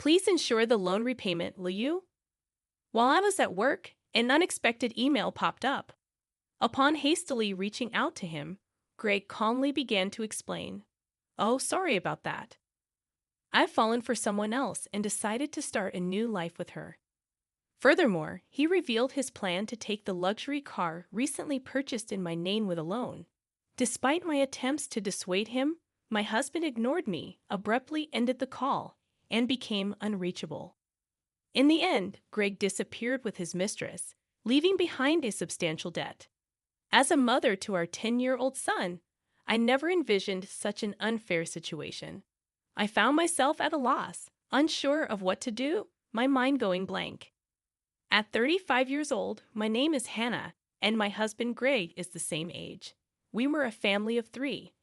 Please ensure the loan repayment, will you? While I was at work, an unexpected email popped up. Upon hastily reaching out to him, Greg calmly began to explain. Oh, sorry about that. I've fallen for someone else and decided to start a new life with her. Furthermore, he revealed his plan to take the luxury car recently purchased in my name with a loan. Despite my attempts to dissuade him, my husband ignored me, abruptly ended the call, and became unreachable. In the end, Greg disappeared with his mistress, leaving behind a substantial debt. As a mother to our 10-year-old son, I never envisioned such an unfair situation. I found myself at a loss, unsure of what to do, my mind going blank. At 35 years old, my name is Hannah, and my husband Greg is the same age. We were a family of 3,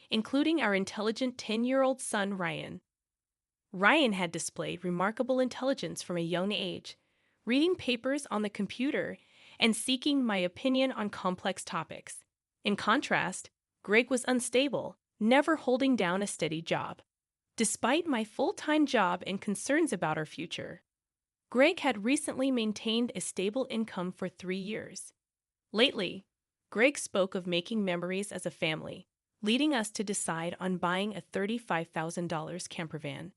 including our intelligent 10-year-old son Ryan. Ryan had displayed remarkable intelligence from a young age, reading papers on the computer and seeking my opinion on complex topics. In contrast, Greg was unstable, never holding down a steady job. Despite my full-time job and concerns about our future, Greg had recently maintained a stable income for 3 years. Lately, Greg spoke of making memories as a family, leading us to decide on buying a $35,000 camper van.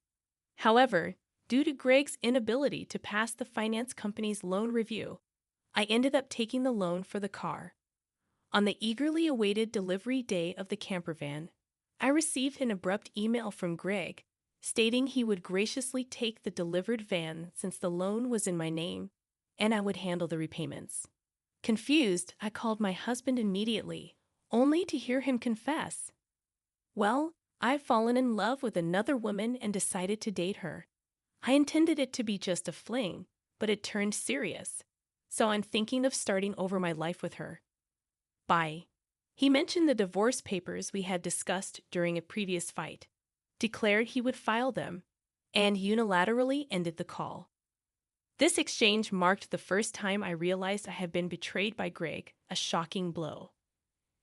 However, due to Greg's inability to pass the finance company's loan review, I ended up taking the loan for the car. On the eagerly awaited delivery day of the camper van, I received an abrupt email from Greg stating he would graciously take the delivered van since the loan was in my name, and I would handle the repayments. Confused, I called my husband immediately, only to hear him confess. Well, I've fallen in love with another woman and decided to date her. I intended it to be just a fling, but it turned serious, so I'm thinking of starting over my life with her. Bye. He mentioned the divorce papers we had discussed during a previous fight, declared he would file them, and unilaterally ended the call. This exchange marked the first time I realized I had been betrayed by Greg, a shocking blow.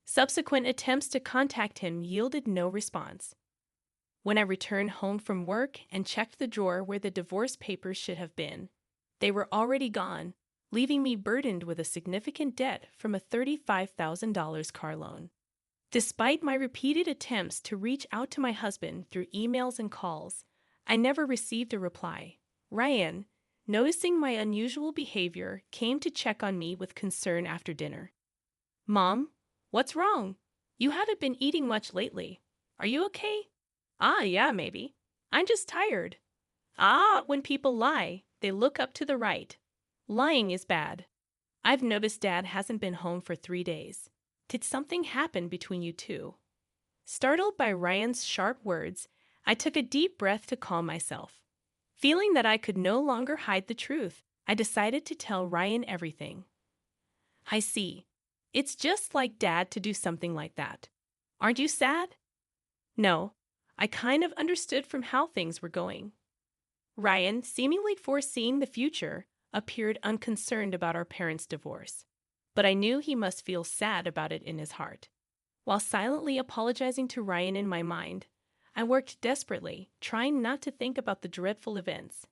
Subsequent attempts to contact him yielded no response. When I returned home from work and checked the drawer where the divorce papers should have been, they were already gone, leaving me burdened with a significant debt from a $35,000 car loan. Despite my repeated attempts to reach out to my husband through emails and calls, I never received a reply. Ryan, noticing my unusual behavior, came to check on me with concern after dinner. Mom, what's wrong? You haven't been eating much lately. Are you okay? Yeah, maybe. I'm just tired. When people lie, they look up to the right. Lying is bad. I've noticed Dad hasn't been home for 3 days. Did something happen between you two? Startled by Ryan's sharp words, I took a deep breath to calm myself. Feeling that I could no longer hide the truth, I decided to tell Ryan everything. I see. It's just like Dad to do something like that. Aren't you sad? No, I kind of understood from how things were going. Ryan, seemingly foreseeing the future, appeared unconcerned about our parents' divorce, but I knew he must feel sad about it in his heart. While silently apologizing to Ryan in my mind, I worked desperately, trying not to think about the dreadful events.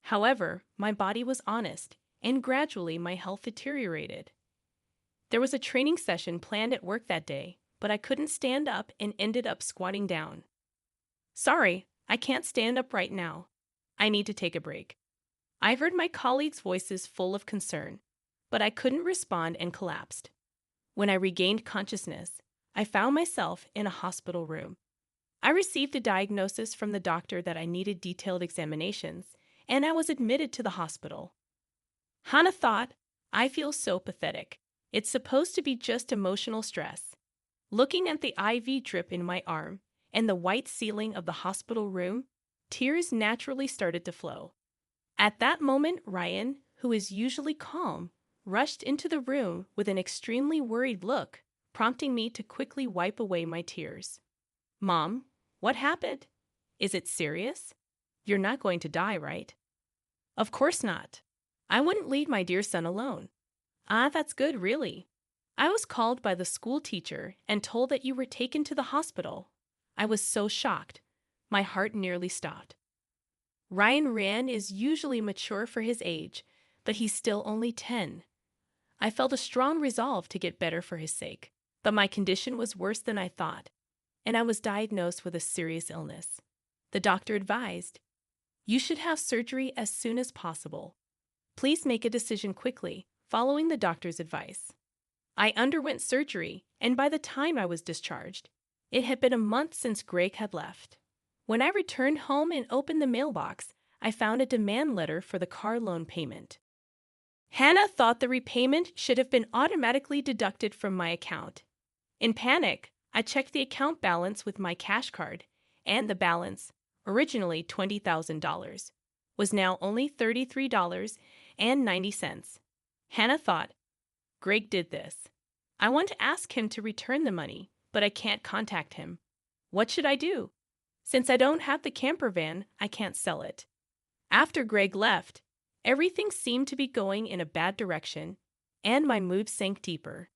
However, my body was honest, and gradually my health deteriorated. There was a training session planned at work that day, but I couldn't stand up and ended up squatting down. Sorry, I can't stand up right now. I need to take a break. I heard my colleagues' voices full of concern, but I couldn't respond and collapsed. When I regained consciousness, I found myself in a hospital room. I received a diagnosis from the doctor that I needed detailed examinations, and I was admitted to the hospital. Hannah thought, I feel so pathetic. It's supposed to be just emotional stress. Looking at the IV drip in my arm and the white ceiling of the hospital room, tears naturally started to flow. At that moment, Ryan, who is usually calm, rushed into the room with an extremely worried look, prompting me to quickly wipe away my tears. Mom, what happened? Is it serious? You're not going to die, right? Of course not. I wouldn't leave my dear son alone. That's good, really. I was called by the school teacher and told that you were taken to the hospital. I was so shocked. My heart nearly stopped. Ryan is usually mature for his age, but he's still only 10. I felt a strong resolve to get better for his sake, but my condition was worse than I thought, and I was diagnosed with a serious illness. The doctor advised, "You should have surgery as soon as possible. Please make a decision quickly, following the doctor's advice." I underwent surgery, and by the time I was discharged, it had been a month since Greg had left. When I returned home and opened the mailbox, I found a demand letter for the car loan payment. Hannah thought the repayment should have been automatically deducted from my account. In panic, I checked the account balance with my cash card, and the balance, originally $20,000, was now only $33.90. Hannah thought, "Greg did this. I want to ask him to return the money, but I can't contact him. What should I do? Since I don't have the camper van, I can't sell it." After Greg left, everything seemed to be going in a bad direction, and my mood sank deeper.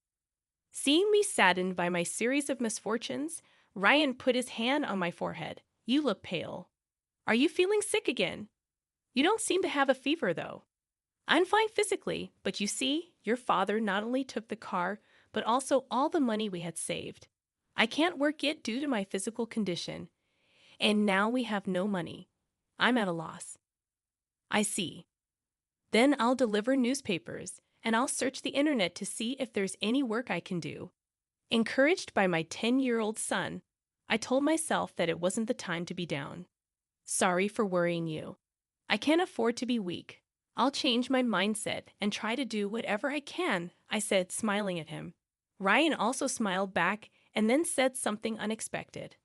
Seeing me saddened by my series of misfortunes, Ryan put his hand on my forehead. "You look pale. Are you feeling sick again? You don't seem to have a fever, though." "I'm fine physically, but you see, your father not only took the car, but also all the money we had saved. I can't work yet due to my physical condition, and now we have no money. I'm at a loss." "I see. Then I'll deliver newspapers, and I'll search the internet to see if there's any work I can do." Encouraged by my 10-year-old son, I told myself that it wasn't the time to be down. "Sorry for worrying you. I can't afford to be weak. I'll change my mindset and try to do whatever I can," I said, smiling at him. Ryan also smiled back and then said something unexpected.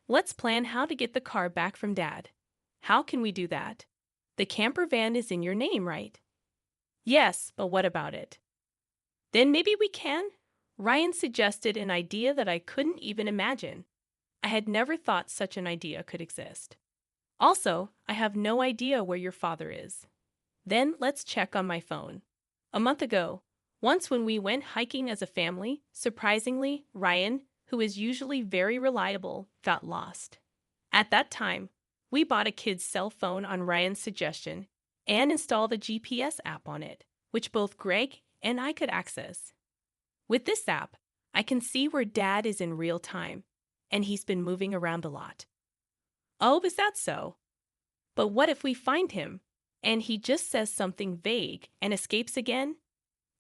"Let's plan how to get the car back from Dad." "How can we do that? The camper van is in your name, right?" "Yes, but what about it?" "Then maybe we can?" Ryan suggested an idea that I couldn't even imagine. I had never thought such an idea could exist. "Also, I have no idea where your father is." "Then let's check on my phone." A month ago, once when we went hiking as a family, surprisingly, Ryan, who is usually very reliable, got lost. At that time, we bought a kid's cell phone on Ryan's suggestion and installed a GPS app on it, which both Greg and I could access. With this app, I can see where Dad is in real time, and he's been moving around a lot. "Oh, is that so? But what if we find him, and he just says something vague and escapes again?"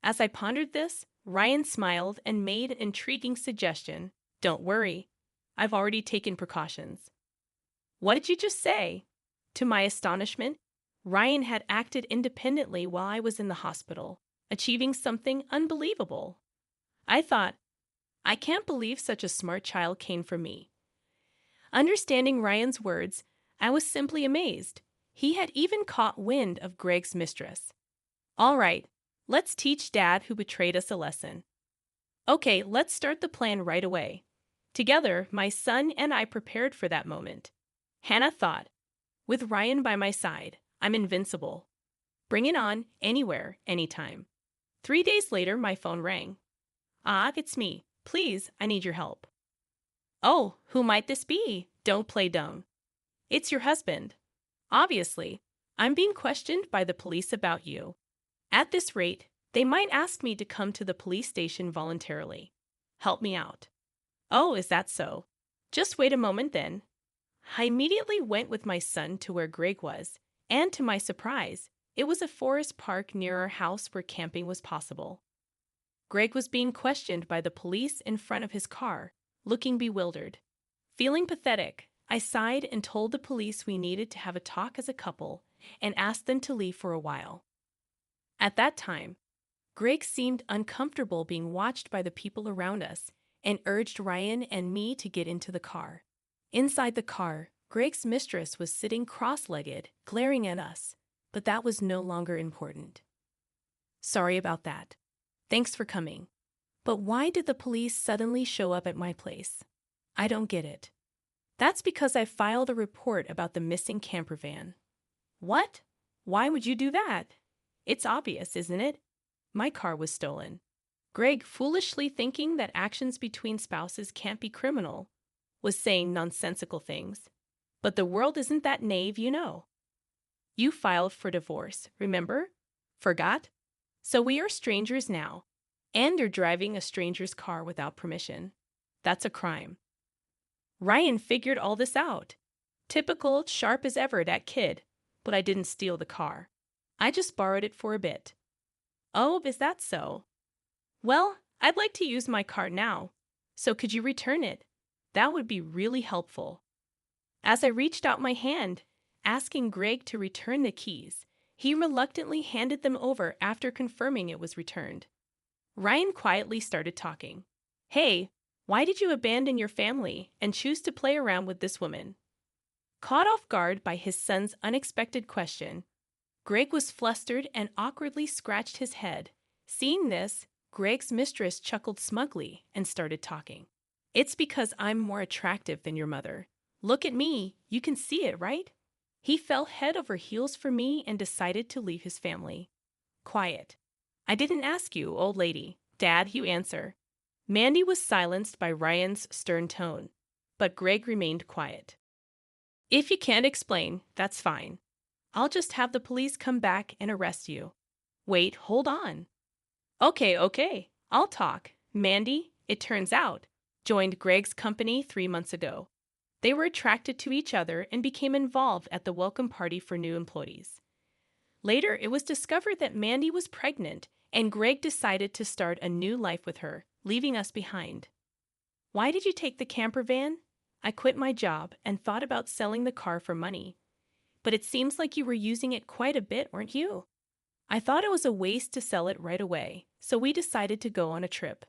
As I pondered this, Ryan smiled and made an intriguing suggestion. "Don't worry, I've already taken precautions." "What did you just say?" To my astonishment, Ryan had acted independently while I was in the hospital, achieving something unbelievable. I thought, I can't believe such a smart child came from me. Understanding Ryan's words, I was simply amazed. He had even caught wind of Greg's mistress. "All right, let's teach Dad who betrayed us a lesson." "Okay, let's start the plan right away." Together, my son and I prepared for that moment. Hannah thought, "With Ryan by my side, I'm invincible. Bring it on, anywhere, anytime." 3 days later, my phone rang. "Ah, it's me. Please, I need your help." "Oh, who might this be? Don't play dumb." "It's your husband. Obviously, I'm being questioned by the police about you. At this rate, they might ask me to come to the police station voluntarily. Help me out." "Oh, is that so? Just wait a moment then." I immediately went with my son to where Greg was, and to my surprise, it was a forest park near our house where camping was possible. Greg was being questioned by the police in front of his car, looking bewildered. Feeling pathetic, I sighed and told the police we needed to have a talk as a couple and asked them to leave for a while. At that time, Greg seemed uncomfortable being watched by the people around us and urged Ryan and me to get into the car. Inside the car, Greg's mistress was sitting cross-legged, glaring at us, but that was no longer important. "Sorry about that. Thanks for coming. But why did the police suddenly show up at my place? I don't get it." "That's because I filed a report about the missing camper van." "What? Why would you do that? It's obvious, isn't it? My car was stolen." Greg, foolishly thinking that actions between spouses can't be criminal, was saying nonsensical things. But the world isn't that naive, you know. You filed for divorce, remember? Forgot? So we are strangers now. And you're driving a stranger's car without permission. That's a crime. Ryan figured all this out. Typical, sharp as ever, that kid. But I didn't steal the car. I just borrowed it for a bit. Oh, is that so? Well, I'd like to use my car now. So could you return it? That would be really helpful. As I reached out my hand, asking Greg to return the keys, he reluctantly handed them over after confirming it was returned. Ryan quietly started talking. Hey, why did you abandon your family and choose to play around with this woman? Caught off guard by his son's unexpected question, Greg was flustered and awkwardly scratched his head. Seeing this, Greg's mistress chuckled smugly and started talking. It's because I'm more attractive than your mother. Look at me, you can see it, right? He fell head over heels for me and decided to leave his family. Quiet. I didn't ask you, old lady. Dad, you answer. Mandy was silenced by Ryan's stern tone, but Greg remained quiet. If you can't explain, that's fine. I'll just have the police come back and arrest you. Wait, hold on. Okay, I'll talk. Mandy, it turns out, joined Greg's company 3 months ago. They were attracted to each other and became involved at the welcome party for new employees. Later, it was discovered that Mandy was pregnant, and Greg decided to start a new life with her, leaving us behind. Why did you take the camper van? I quit my job and thought about selling the car for money. But it seems like you were using it quite a bit, weren't you? I thought it was a waste to sell it right away, so we decided to go on a trip.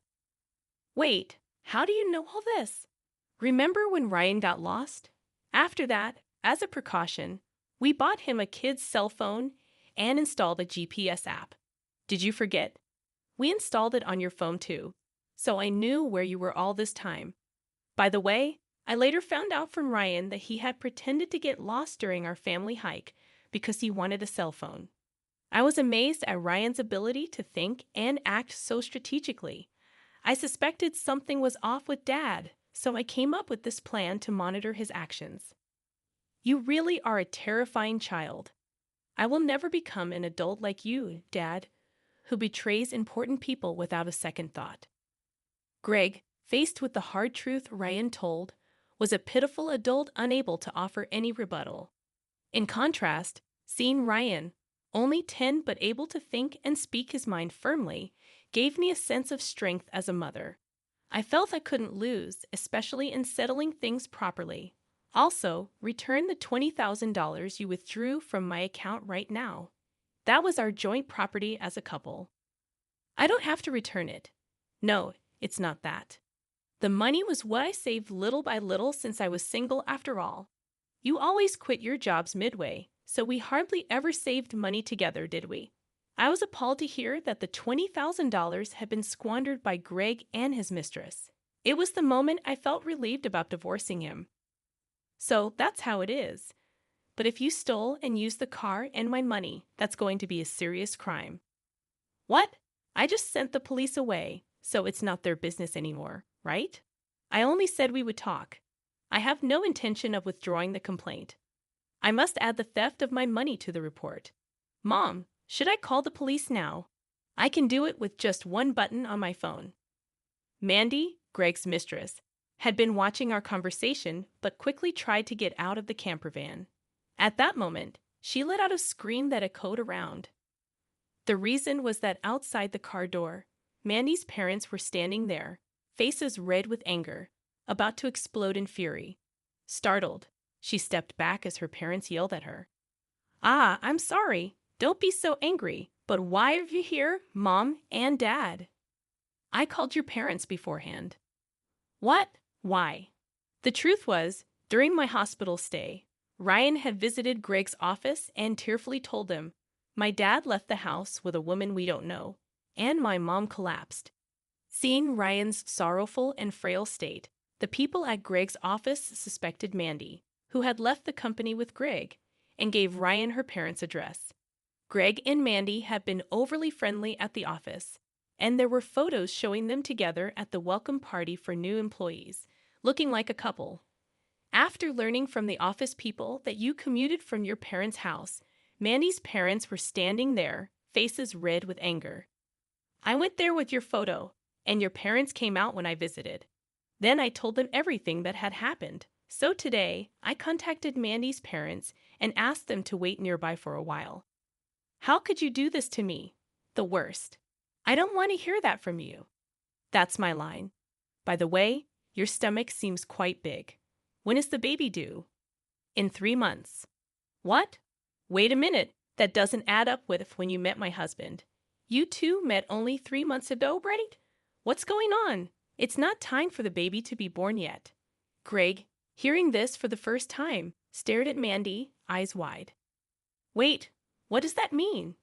Wait, how do you know all this? Remember when Ryan got lost? After that, as a precaution, we bought him a kid's cell phone and installed a GPS app. Did you forget? We installed it on your phone too, so I knew where you were all this time. By the way, I later found out from Ryan that he had pretended to get lost during our family hike because he wanted a cell phone. I was amazed at Ryan's ability to think and act so strategically. I suspected something was off with Dad, so I came up with this plan to monitor his actions. You really are a terrifying child. I will never become an adult like you, Dad, who betrays important people without a second thought. Greg, faced with the hard truth Ryan told, was a pitiful adult unable to offer any rebuttal. In contrast, seeing Ryan, only 10 but able to think and speak his mind firmly, gave me a sense of strength as a mother. I felt I couldn't lose, especially in settling things properly. Also, return the $20,000 you withdrew from my account right now. That was our joint property as a couple. I don't have to return it. No, it's not that. The money was what I saved little by little since I was single after all. You always quit your jobs midway, so we hardly ever saved money together, did we? I was appalled to hear that the $20,000 had been squandered by Greg and his mistress. It was the moment I felt relieved about divorcing him. So that's how it is. But if you stole and used the car and my money, that's going to be a serious crime. What? I just sent the police away, so it's not their business anymore, right? I only said we would talk. I have no intention of withdrawing the complaint. I must add the theft of my money to the report. Mom, should I call the police now? I can do it with just one button on my phone. Mandy, Greg's mistress, had been watching our conversation but quickly tried to get out of the camper van. At that moment, she let out a scream that echoed around. The reason was that outside the car door, Mandy's parents were standing there, faces red with anger, about to explode in fury. Startled, she stepped back as her parents yelled at her. Ah, I'm sorry. Don't be so angry. But why are you here, Mom and Dad? I called your parents beforehand. What? Why? The truth was, during my hospital stay, Ryan had visited Greg's office and tearfully told them, my dad left the house with a woman we don't know, and my mom collapsed. Seeing Ryan's sorrowful and frail state, the people at Greg's office suspected Mandy, who had left the company with Greg, and gave Ryan her parents' address. Greg and Mandy had been overly friendly at the office, and there were photos showing them together at the welcome party for new employees, looking like a couple. After learning from the office people that you commuted from your parents' house, Mandy's parents were standing there, faces red with anger. I went there with your photo, and your parents came out when I visited. Then I told them everything that had happened. So today, I contacted Mandy's parents and asked them to wait nearby for a while. How could you do this to me? The worst. I don't want to hear that from you. That's my line. By the way, your stomach seems quite big. When is the baby due? In 3 months. What? Wait a minute. That doesn't add up with when you met my husband. You two met only 3 months ago, right? What's going on? It's not time for the baby to be born yet. Greg, hearing this for the first time, stared at Mandy, eyes wide. Wait, what does that mean?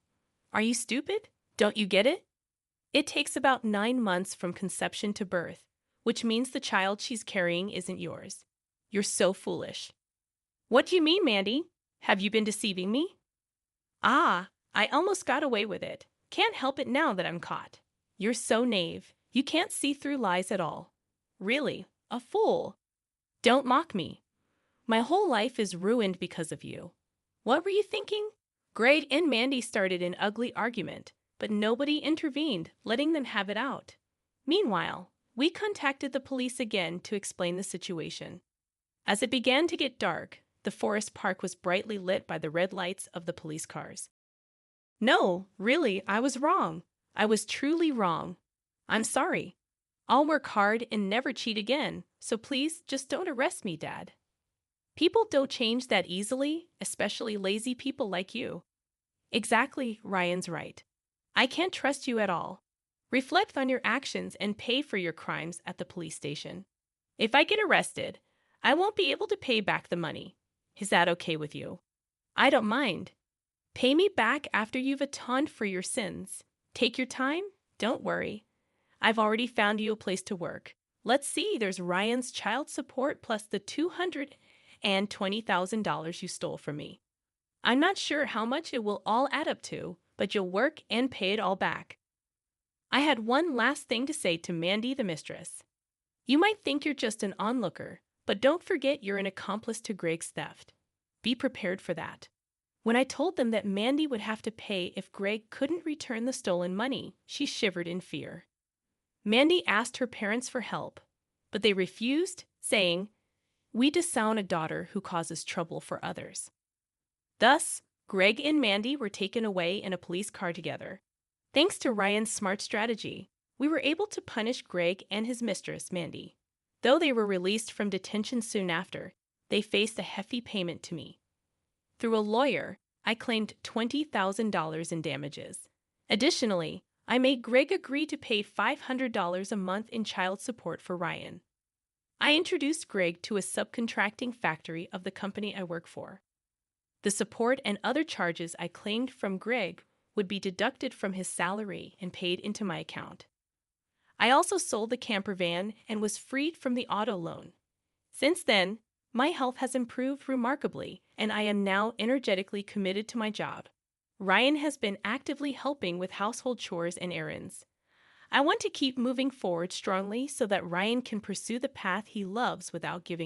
Are you stupid? Don't you get it? It takes about 9 months from conception to birth, which means the child she's carrying isn't yours. You're so foolish. What do you mean, Mandy? Have you been deceiving me? Ah, I almost got away with it. Can't help it now that I'm caught. You're so naive. You can't see through lies at all. Really, a fool. Don't mock me. My whole life is ruined because of you. What were you thinking? Greg and Mandy started an ugly argument, but nobody intervened, letting them have it out. Meanwhile, we contacted the police again to explain the situation. As it began to get dark, the forest park was brightly lit by the red lights of the police cars. No, really, I was wrong. I was truly wrong. I'm sorry. I'll work hard and never cheat again, so please just don't arrest me, Dad. People don't change that easily, especially lazy people like you. Exactly, Ryan's right. I can't trust you at all. Reflect on your actions and pay for your crimes at the police station. If I get arrested, I won't be able to pay back the money. Is that okay with you? I don't mind. Pay me back after you've atoned for your sins. Take your time, don't worry. I've already found you a place to work. Let's see, there's Ryan's child support plus the $220,000 you stole from me. I'm not sure how much it will all add up to, but you'll work and pay it all back. I had one last thing to say to Mandy the mistress. You might think you're just an onlooker, but don't forget you're an accomplice to Greg's theft. Be prepared for that. When I told them that Mandy would have to pay if Greg couldn't return the stolen money, she shivered in fear. Mandy asked her parents for help, but they refused, saying, "We disown a daughter who causes trouble for others." Thus, Greg and Mandy were taken away in a police car together. Thanks to Ryan's smart strategy, we were able to punish Greg and his mistress, Mandy. Though they were released from detention soon after, they faced a hefty payment to me. Through a lawyer, I claimed $20,000 in damages. Additionally, I made Greg agree to pay $500 a month in child support for Ryan. I introduced Greg to a subcontracting factory of the company I work for. The support and other charges I claimed from Greg would be deducted from his salary and paid into my account. I also sold the camper van and was freed from the auto loan. Since then, my health has improved remarkably, and I am now energetically committed to my job. Ryan has been actively helping with household chores and errands. I want to keep moving forward strongly so that Ryan can pursue the path he loves without giving